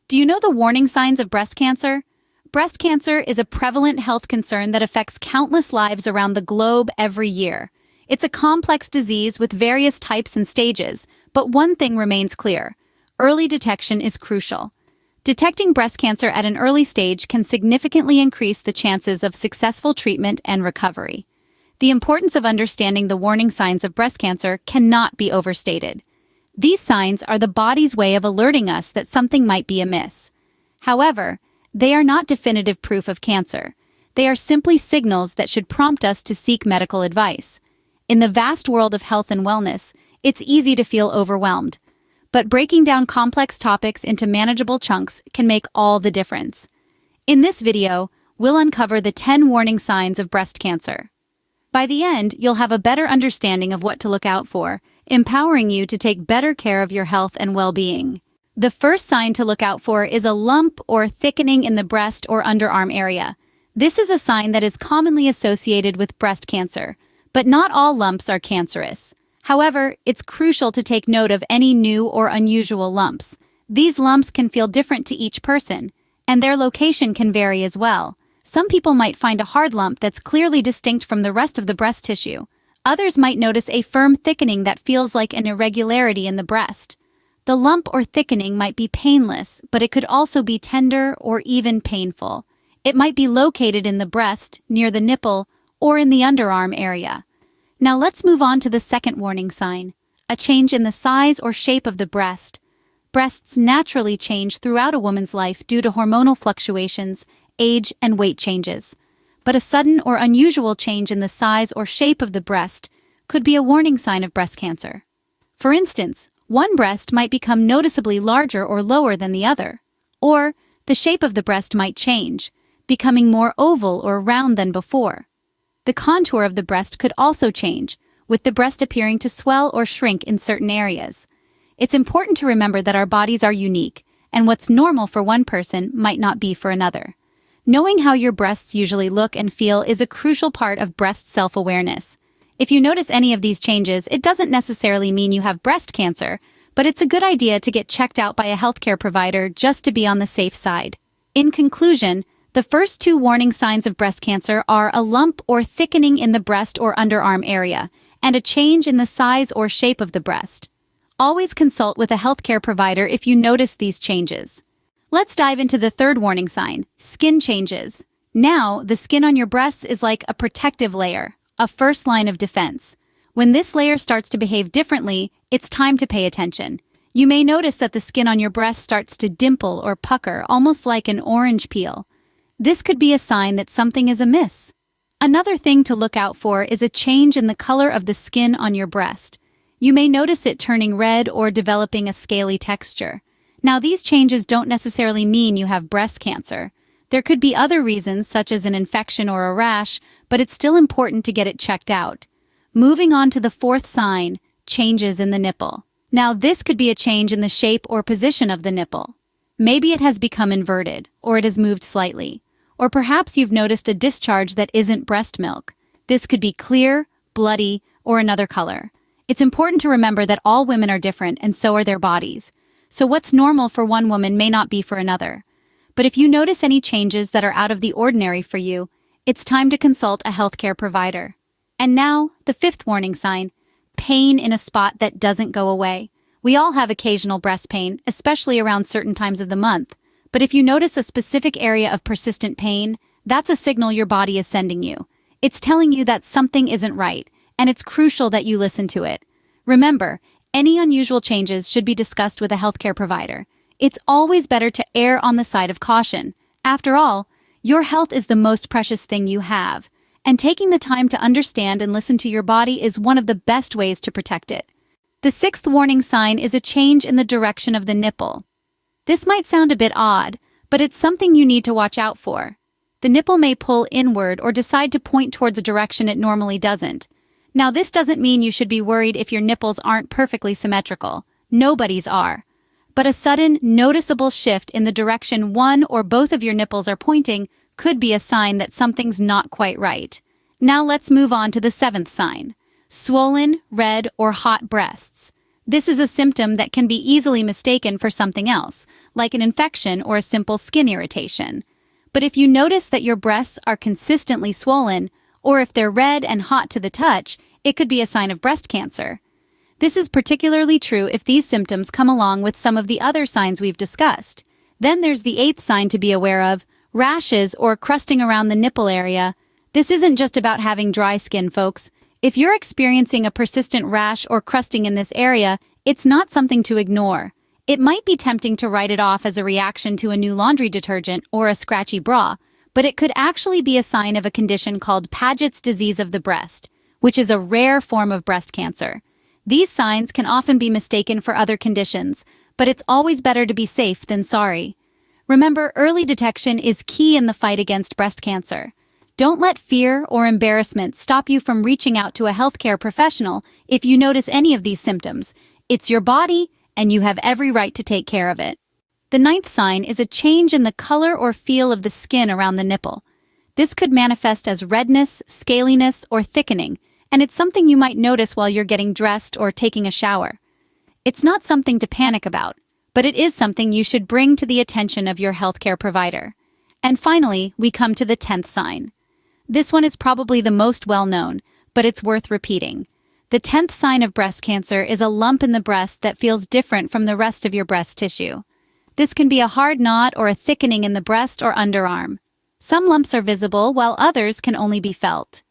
Do you know the warning signs of breast cancer? Breast cancer is a prevalent health concern that affects countless lives around the globe every year. It's a complex disease with various types and stages, but one thing remains clear. Early detection is crucial. Detecting breast cancer at an early stage can significantly increase the chances of successful treatment and recovery. The importance of understanding the warning signs of breast cancer cannot be overstated. These signs are the body's way of alerting us that something might be amiss. However, they are not definitive proof of cancer. They are simply signals that should prompt us to seek medical advice. In the vast world of health and wellness, it's easy to feel overwhelmed. But breaking down complex topics into manageable chunks can make all the difference. In this video, we'll uncover the 10 warning signs of breast cancer. By the end, you'll have a better understanding of what to look out for, empowering you to take better care of your health and well-being. The first sign to look out for is a lump or thickening in the breast or underarm area. This is a sign that is commonly associated with breast cancer, but not all lumps are cancerous. However, it's crucial to take note of any new or unusual lumps. These lumps can feel different to each person, and their location can vary as well. Some people might find a hard lump that's clearly distinct from the rest of the breast tissue. Others might notice a firm thickening that feels like an irregularity in the breast. The lump or thickening might be painless, but it could also be tender or even painful. It might be located in the breast, near the nipple, or in the underarm area. Now let's move on to the second warning sign, a change in the size or shape of the breast. Breasts naturally change throughout a woman's life due to hormonal fluctuations, age, and weight changes. But a sudden or unusual change in the size or shape of the breast could be a warning sign of breast cancer. For instance, one breast might become noticeably larger or lower than the other, or the shape of the breast might change, becoming more oval or round than before. The contour of the breast could also change, with the breast appearing to swell or shrink in certain areas. It's important to remember that our bodies are unique, and what's normal for one person might not be for another. Knowing how your breasts usually look and feel is a crucial part of breast self-awareness. If you notice any of these changes, it doesn't necessarily mean you have breast cancer, but it's a good idea to get checked out by a healthcare provider just to be on the safe side. In conclusion, the first 2 warning signs of breast cancer are a lump or thickening in the breast or underarm area, and a change in the size or shape of the breast. Always consult with a healthcare provider if you notice these changes. Let's dive into the third warning sign, skin changes. Now, the skin on your breasts is like a protective layer, a first line of defense. When this layer starts to behave differently, it's time to pay attention. You may notice that the skin on your breast starts to dimple or pucker, almost like an orange peel. This could be a sign that something is amiss. Another thing to look out for is a change in the color of the skin on your breast. You may notice it turning red or developing a scaly texture. Now, these changes don't necessarily mean you have breast cancer. There could be other reasons, such as an infection or a rash, but it's still important to get it checked out. Moving on to the fourth sign, changes in the nipple. Now, this could be a change in the shape or position of the nipple. Maybe it has become inverted, or it has moved slightly. Or perhaps you've noticed a discharge that isn't breast milk. This could be clear, bloody, or another color. It's important to remember that all women are different, and so are their bodies. So what's normal for one woman may not be for another. But if you notice any changes that are out of the ordinary for you, it's time to consult a healthcare provider. And now, the fifth warning sign, pain in a spot that doesn't go away. We all have occasional breast pain, especially around certain times of the month. But if you notice a specific area of persistent pain, that's a signal your body is sending you. It's telling you that something isn't right, and it's crucial that you listen to it. Remember, any unusual changes should be discussed with a healthcare provider. It's always better to err on the side of caution. After all, your health is the most precious thing you have, and taking the time to understand and listen to your body is one of the best ways to protect it. The sixth warning sign is a change in the direction of the nipple. This might sound a bit odd, but it's something you need to watch out for. The nipple may pull inward or decide to point towards a direction it normally doesn't. Now, this doesn't mean you should be worried if your nipples aren't perfectly symmetrical. Nobody's are. But a sudden, noticeable shift in the direction one or both of your nipples are pointing could be a sign that something's not quite right. Now let's move on to the seventh sign. Swollen, red, or hot breasts. This is a symptom that can be easily mistaken for something else, like an infection or a simple skin irritation. But if you notice that your breasts are consistently swollen, or if they're red and hot to the touch, it could be a sign of breast cancer. This is particularly true if these symptoms come along with some of the other signs we've discussed. Then there's the eighth sign to be aware of: rashes or crusting around the nipple area. This isn't just about having dry skin, folks. If you're experiencing a persistent rash or crusting in this area, it's not something to ignore. It might be tempting to write it off as a reaction to a new laundry detergent or a scratchy bra, but it could actually be a sign of a condition called Paget's disease of the breast, which is a rare form of breast cancer. These signs can often be mistaken for other conditions, but it's always better to be safe than sorry. Remember, early detection is key in the fight against breast cancer. Don't let fear or embarrassment stop you from reaching out to a healthcare professional if you notice any of these symptoms. It's your body, and you have every right to take care of it. The ninth sign is a change in the color or feel of the skin around the nipple. This could manifest as redness, scaliness, or thickening, and it's something you might notice while you're getting dressed or taking a shower. It's not something to panic about, but it is something you should bring to the attention of your healthcare provider. And finally, we come to the 10th sign. This one is probably the most well-known, but it's worth repeating. The 10th sign of breast cancer is a lump in the breast that feels different from the rest of your breast tissue. This can be a hard knot or a thickening in the breast or underarm. Some lumps are visible, while others can only be felt.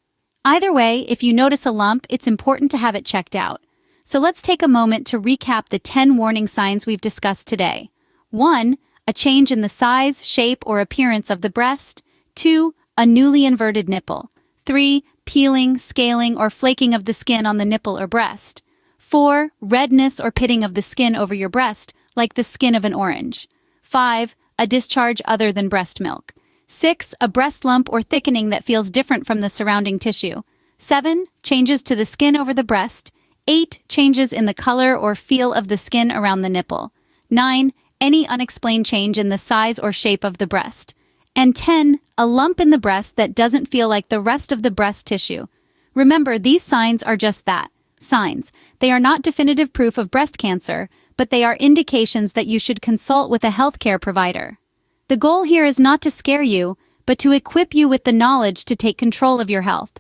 Either way, if you notice a lump, it's important to have it checked out. So let's take a moment to recap the 10 warning signs we've discussed today. 1. A change in the size, shape, or appearance of the breast. 2. A newly inverted nipple. 3. Peeling, scaling, or flaking of the skin on the nipple or breast. 4. Redness or pitting of the skin over your breast, like the skin of an orange. 5. A discharge other than breast milk. 6. A breast lump or thickening that feels different from the surrounding tissue. 7. Changes to the skin over the breast. 8. Changes in the color or feel of the skin around the nipple. 9. Any unexplained change in the size or shape of the breast. And 10. A lump in the breast that doesn't feel like the rest of the breast tissue. Remember, these signs are just that, signs. They are not definitive proof of breast cancer, but they are indications that you should consult with a healthcare provider. The goal here is not to scare you, but to equip you with the knowledge to take control of your health.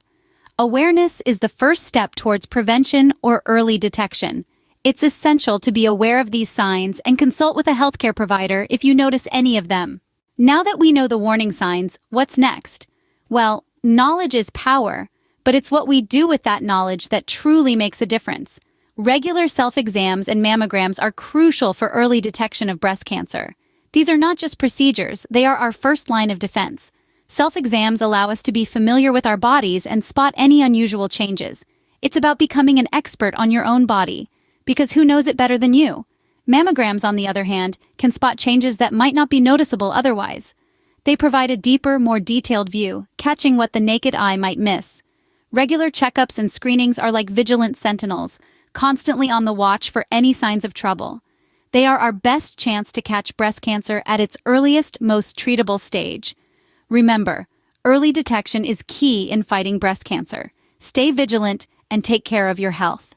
Awareness is the first step towards prevention or early detection. It's essential to be aware of these signs and consult with a healthcare provider if you notice any of them. Now that we know the warning signs, what's next? Well, knowledge is power, but it's what we do with that knowledge that truly makes a difference. Regular self-exams and mammograms are crucial for early detection of breast cancer. These are not just procedures, they are our first line of defense. Self-exams allow us to be familiar with our bodies and spot any unusual changes. It's about becoming an expert on your own body, because who knows it better than you? Mammograms, on the other hand, can spot changes that might not be noticeable otherwise. They provide a deeper, more detailed view, catching what the naked eye might miss. Regular checkups and screenings are like vigilant sentinels, constantly on the watch for any signs of trouble. They are our best chance to catch breast cancer at its earliest, most treatable stage. Remember, early detection is key in fighting breast cancer. Stay vigilant and take care of your health.